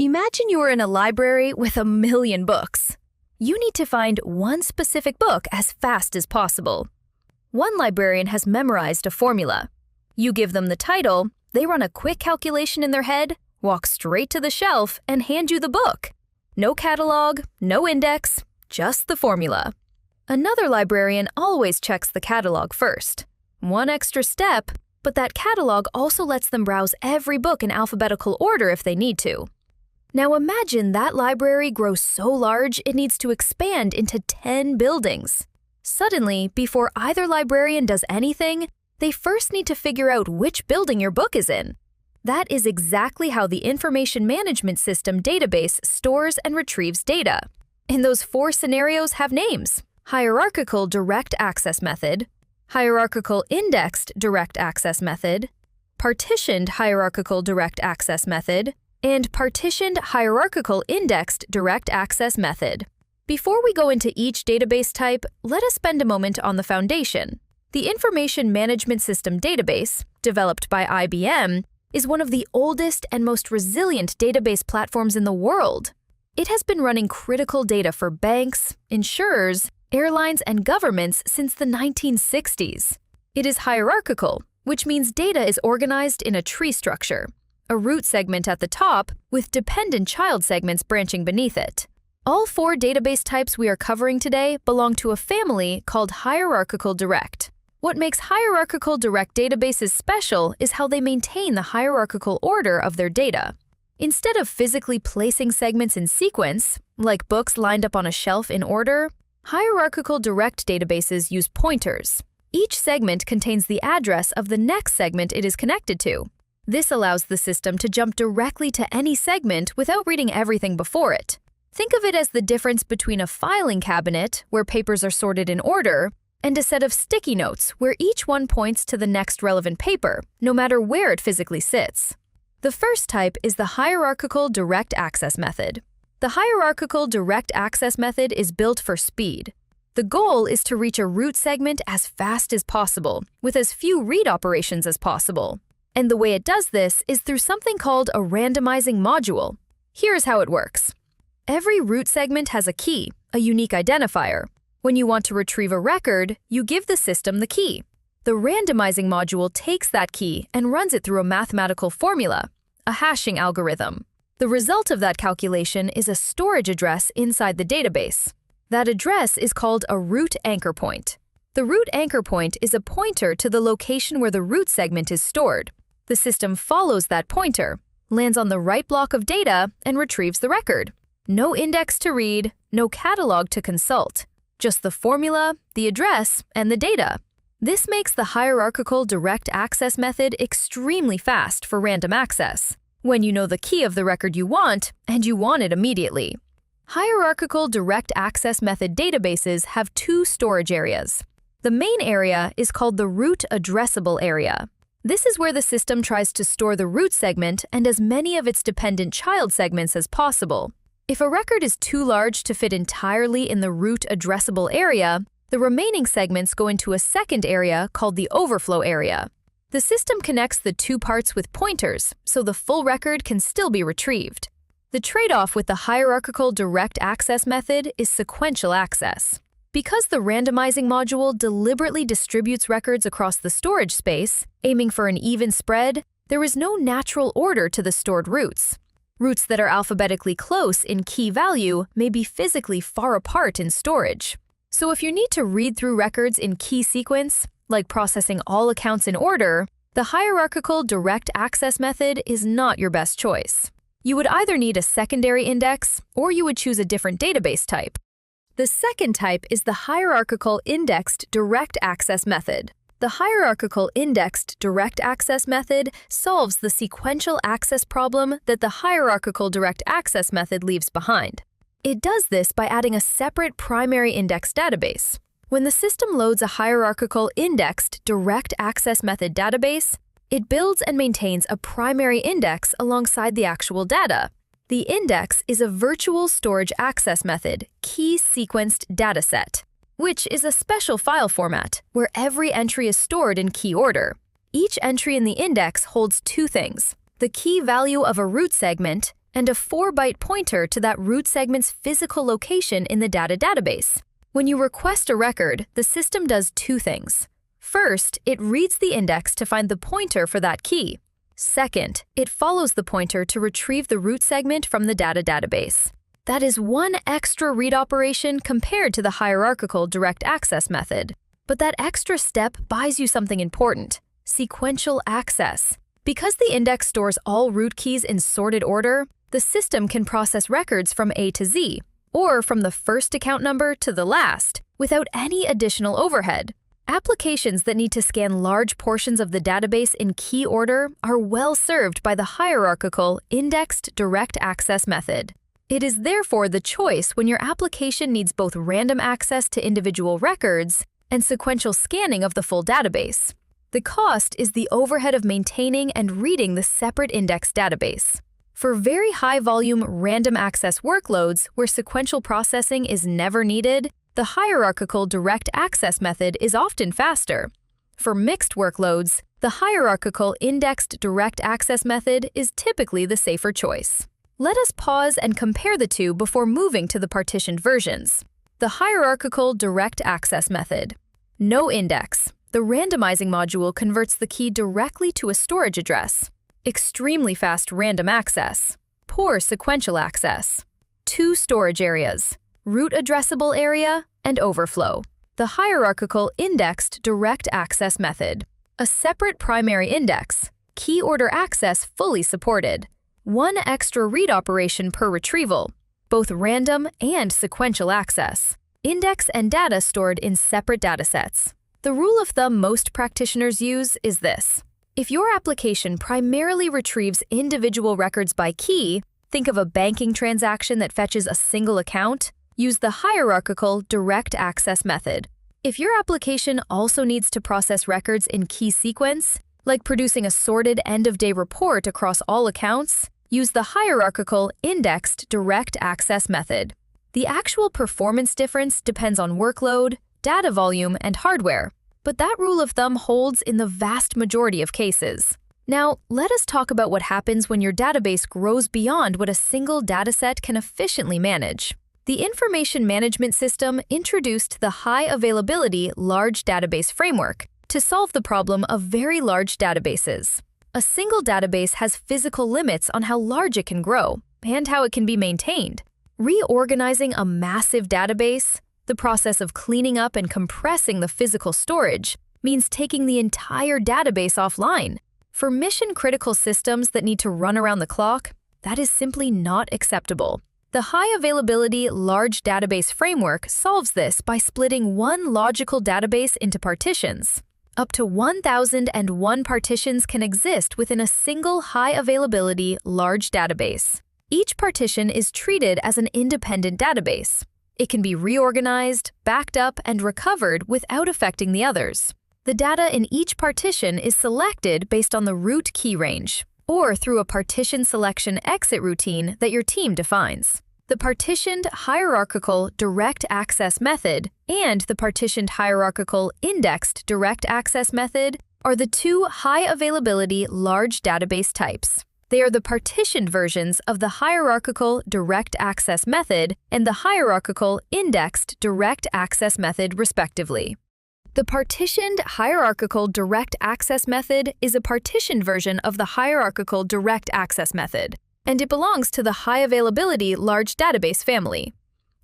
Imagine you are in a library with a million books. You need to find one specific book as fast as possible. One librarian has memorized a formula. You give them the title, they run a quick calculation in their head, walk straight to the shelf, and hand you the book. No catalog, no index, just the formula. Another librarian always checks the catalog first. One extra step, but that catalog also lets them browse every book in alphabetical order if they need to. Now imagine that library grows so large it needs to expand into 10 buildings. Suddenly, before either librarian does anything, they first need to figure out which building your book is in. That is exactly how the Information Management System database stores and retrieves data. And those 4 scenarios have names: Hierarchical Direct Access Method, Hierarchical Indexed Direct Access Method, Partitioned Hierarchical Direct Access Method, and Partitioned Hierarchical Indexed Direct Access Method. Before we go into each database type, let us spend a moment on the foundation. The Information Management System database, developed by IBM, is one of the oldest and most resilient database platforms in the world. It has been running critical data for banks, insurers, airlines, and governments since the 1960s. It is hierarchical, which means data is organized in a tree structure, a root segment at the top with dependent child segments branching beneath it. All 4 database types we are covering today belong to a family called Hierarchical Direct. What makes Hierarchical Direct databases special is how they maintain the hierarchical order of their data. Instead of physically placing segments in sequence, like books lined up on a shelf in order, Hierarchical Direct databases use pointers. Each segment contains the address of the next segment it is connected to. This allows the system to jump directly to any segment without reading everything before it. Think of it as the difference between a filing cabinet, where papers are sorted in order, and a set of sticky notes, where each one points to the next relevant paper, no matter where it physically sits. The first type is the Hierarchical Direct Access Method. The Hierarchical Direct Access Method is built for speed. The goal is to reach a root segment as fast as possible, with as few read operations as possible. And the way it does this is through something called a randomizing module. Here's how it works. Every root segment has a key, a unique identifier. When you want to retrieve a record, you give the system the key. The randomizing module takes that key and runs it through a mathematical formula, a hashing algorithm. The result of that calculation is a storage address inside the database. That address is called a root anchor point. The root anchor point is a pointer to the location where the root segment is stored. The system follows that pointer, lands on the right block of data, and retrieves the record. No index to read, no catalog to consult. Just the formula, the address, and the data. This makes the Hierarchical Direct Access Method extremely fast for random access, when you know the key of the record you want, and you want it immediately. Hierarchical Direct Access Method databases have 2 storage areas. The main area is called the root addressable area. This is where the system tries to store the root segment and as many of its dependent child segments as possible. If a record is too large to fit entirely in the root addressable area, the remaining segments go into a second area called the overflow area. The system connects the 2 parts with pointers, so the full record can still be retrieved. The trade-off with the Hierarchical Direct Access Method is sequential access. Because the randomizing module deliberately distributes records across the storage space, aiming for an even spread, there is no natural order to the stored roots. Roots that are alphabetically close in key value may be physically far apart in storage. So if you need to read through records in key sequence, like processing all accounts in order, the Hierarchical Direct Access Method is not your best choice. You would either need a secondary index, or you would choose a different database type. The second type is the Hierarchical Indexed Direct Access Method. The Hierarchical Indexed Direct Access Method solves the sequential access problem that the Hierarchical Direct Access Method leaves behind. It does this by adding a separate primary index database. When the system loads a Hierarchical Indexed Direct Access Method database, it builds and maintains a primary index alongside the actual data. The index is a virtual storage access method, key-sequenced dataset, which is a special file format where every entry is stored in key order. Each entry in the index holds 2 things: the key value of a root segment and a 4-byte pointer to that root segment's physical location in the data database. When you request a record, the system does two things. First, it reads the index to find the pointer for that key. Second, it follows the pointer to retrieve the root segment from the data database. That is one extra read operation compared to the hierarchical direct access method. But that extra step buys you something important: sequential access. Because the index stores all root keys in sorted order, the system can process records from A to Z, or from the first account number to the last, without any additional overhead. Applications that need to scan large portions of the database in key order are well served by the hierarchical indexed direct access method. It is therefore the choice when your application needs both random access to individual records and sequential scanning of the full database. The cost is the overhead of maintaining and reading the separate index database. For very high-volume random access workloads where sequential processing is never needed, the hierarchical direct access method is often faster. For mixed workloads, the hierarchical indexed direct access method is typically the safer choice. Let us pause and compare the two before moving to the partitioned versions. The hierarchical direct access method. No index. The randomizing module converts the key directly to a storage address. Extremely fast random access. Poor sequential access. Two storage areas: root addressable area and overflow. The hierarchical indexed direct access method. A separate primary index. Key order access fully supported. One extra read operation per retrieval. Both random and sequential access. Index and data stored in separate datasets. The rule of thumb most practitioners use is this: if your application primarily retrieves individual records by key, think of a banking transaction that fetches a single account, use the hierarchical direct access method. If your application also needs to process records in key sequence, like producing a sorted end-of-day report across all accounts, use the hierarchical indexed direct access method. The actual performance difference depends on workload, data volume, and hardware, but that rule of thumb holds in the vast majority of cases. Now, let us talk about what happens when your database grows beyond what a single dataset can efficiently manage. The information management system introduced the high availability large database framework to solve the problem of very large databases. A single database has physical limits on how large it can grow and how it can be maintained. Reorganizing a massive database, the process of cleaning up and compressing the physical storage, means taking the entire database offline. For mission-critical systems that need to run around the clock, that is simply not acceptable. The high availability large database framework solves this by splitting one logical database into partitions. Up to 1,001 partitions can exist within a single high availability large database. Each partition is treated as an independent database. It can be reorganized, backed up, and recovered without affecting the others. The data in each partition is selected based on the root key range, or through a partition selection exit routine that your team defines. The partitioned hierarchical direct access method and the partitioned hierarchical indexed direct access method are the two high availability large database types. They are the partitioned versions of the hierarchical direct access method and the hierarchical indexed direct access method, respectively. The partitioned hierarchical direct access method is a partitioned version of the hierarchical direct access method, and it belongs to the high availability large database family.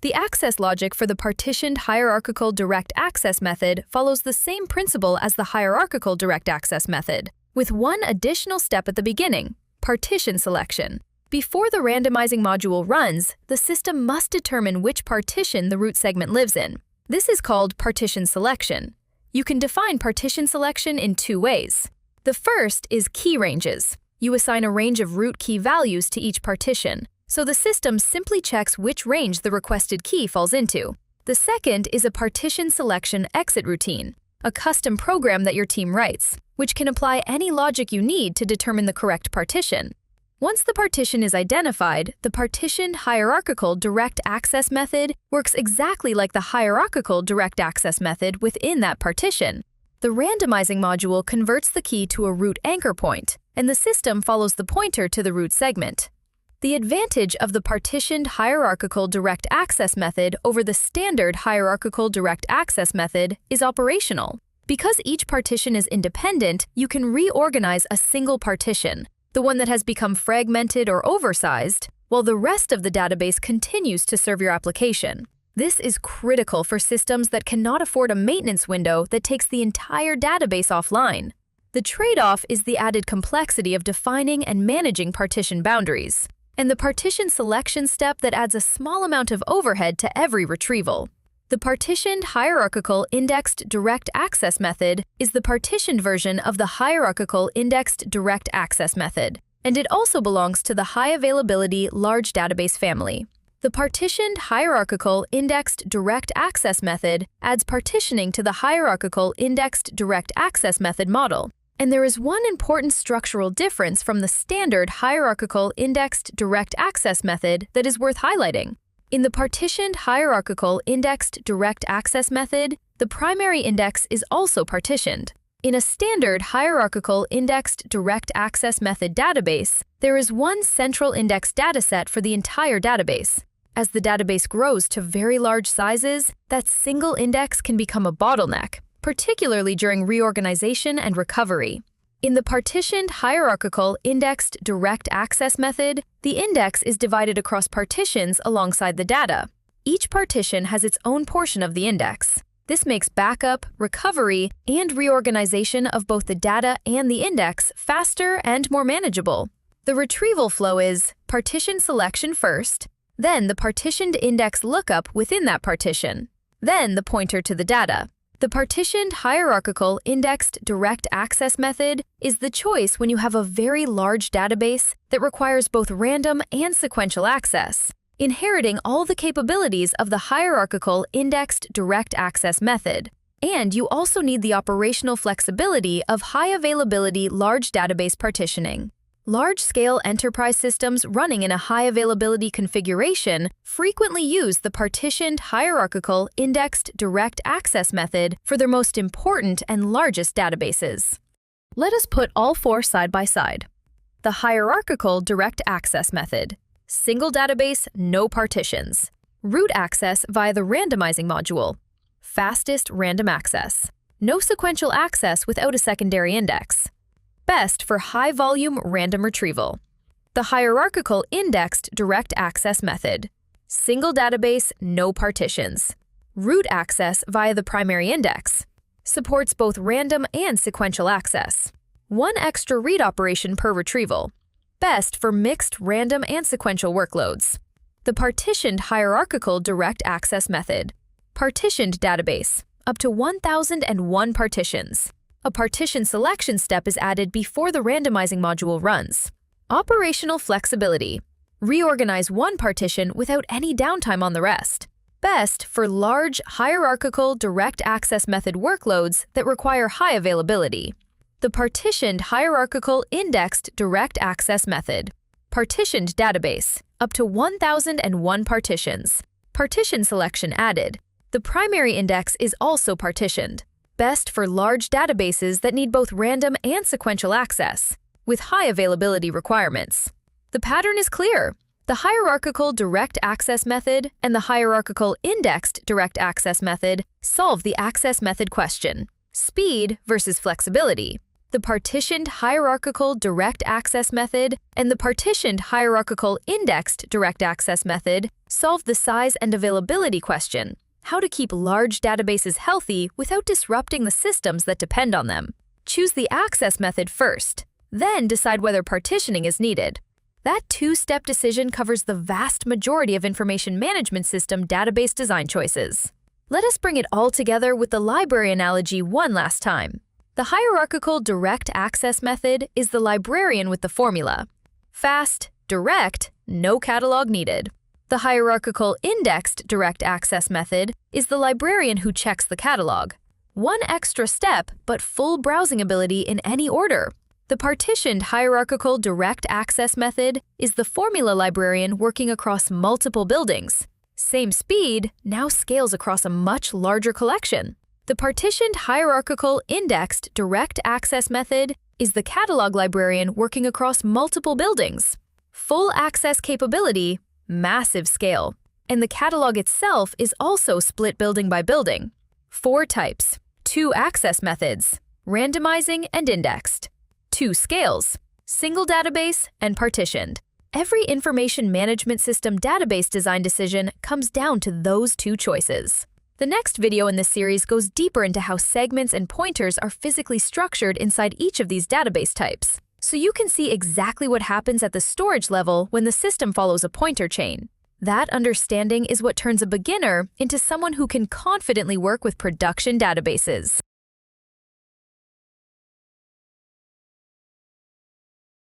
The access logic for the partitioned hierarchical direct access method follows the same principle as the hierarchical direct access method, with one additional step at the beginning: partition selection. Before the randomizing module runs, the system must determine which partition the root segment lives in. This is called partition selection. You can define partition selection in two ways. The first is key ranges. You assign a range of root key values to each partition, so the system simply checks which range the requested key falls into. The second is a partition selection exit routine, a custom program that your team writes, which can apply any logic you need to determine the correct partition. Once the partition is identified, the partitioned hierarchical direct access method works exactly like the hierarchical direct access method within that partition. The randomizing module converts the key to a root anchor point, and the system follows the pointer to the root segment. The advantage of the partitioned hierarchical direct access method over the standard hierarchical direct access method is operational. Because each partition is independent, you can reorganize a single partition, the one that has become fragmented or oversized, while the rest of the database continues to serve your application. This is critical for systems that cannot afford a maintenance window that takes the entire database offline. The trade-off is the added complexity of defining and managing partition boundaries, and the partition selection step that adds a small amount of overhead to every retrieval. The partitioned hierarchical indexed direct access method is the partitioned version of the hierarchical indexed direct access method, and it also belongs to the high availability large database family. The partitioned hierarchical indexed direct access method adds partitioning to the hierarchical indexed direct access method model. And there is one important structural difference from the standard hierarchical indexed direct access method that is worth highlighting. In the partitioned hierarchical indexed direct access method, the primary index is also partitioned. In a standard hierarchical indexed direct access method database, there is one central index dataset for the entire database. As the database grows to very large sizes, that single index can become a bottleneck, particularly during reorganization and recovery. In the partitioned hierarchical indexed direct access method, the index is divided across partitions alongside the data. Each partition has its own portion of the index. This makes backup, recovery, and reorganization of both the data and the index faster and more manageable. The retrieval flow is partition selection first, then the partitioned index lookup within that partition, then the pointer to the data. The partitioned hierarchical indexed direct access method is the choice when you have a very large database that requires both random and sequential access, inheriting all the capabilities of the hierarchical indexed direct access method. And you also need the operational flexibility of high availability large database partitioning. Large-scale enterprise systems running in a high-availability configuration frequently use the partitioned hierarchical indexed direct access method for their most important and largest databases. Let us put all four side by side. The hierarchical direct access method. Single database, no partitions. Root access via the randomizing module. Fastest random access. No sequential access without a secondary index. Best for high-volume random retrieval. The hierarchical indexed direct access method. Single database, no partitions. Root access via the primary index. Supports both random and sequential access. One extra read operation per retrieval. Best for mixed random and sequential workloads. The partitioned hierarchical direct access method. Partitioned database, up to 1,001 partitions. A partition selection step is added before the randomizing module runs. Operational flexibility. Reorganize one partition without any downtime on the rest. Best for large hierarchical direct access method workloads that require high availability. The partitioned hierarchical indexed direct access method. Partitioned database, up to 1,001 partitions. Partition selection added. The primary index is also partitioned. Best for large databases that need both random and sequential access, with high availability requirements. The pattern is clear. The hierarchical direct access method and the hierarchical indexed direct access method solve the access method question: speed versus flexibility. The partitioned hierarchical direct access method and the partitioned hierarchical indexed direct access method solve the size and availability question: how to keep large databases healthy without disrupting the systems that depend on them. Choose the access method first, then decide whether partitioning is needed. That two-step decision covers the vast majority of information management system database design choices. Let us bring it all together with the library analogy one last time. The hierarchical direct access method is the librarian with the formula: fast, direct, no catalog needed. The hierarchical indexed direct access method is the librarian who checks the catalog. One extra step, but full browsing ability in any order. The partitioned hierarchical direct access method is the formula librarian working across multiple buildings. Same speed, now scales across a much larger collection. The partitioned hierarchical indexed direct access method is the catalog librarian working across multiple buildings. full access capability, massive scale. And the catalog itself is also split building by building. 4 types, 2 access methods, randomizing and indexed. 2 scales, single database and partitioned. Every information management system database design decision comes down to those 2 choices. The next video in this series goes deeper into how segments and pointers are physically structured inside each of these database types, so you can see exactly what happens at the storage level when the system follows a pointer chain. That understanding is what turns a beginner into someone who can confidently work with production databases.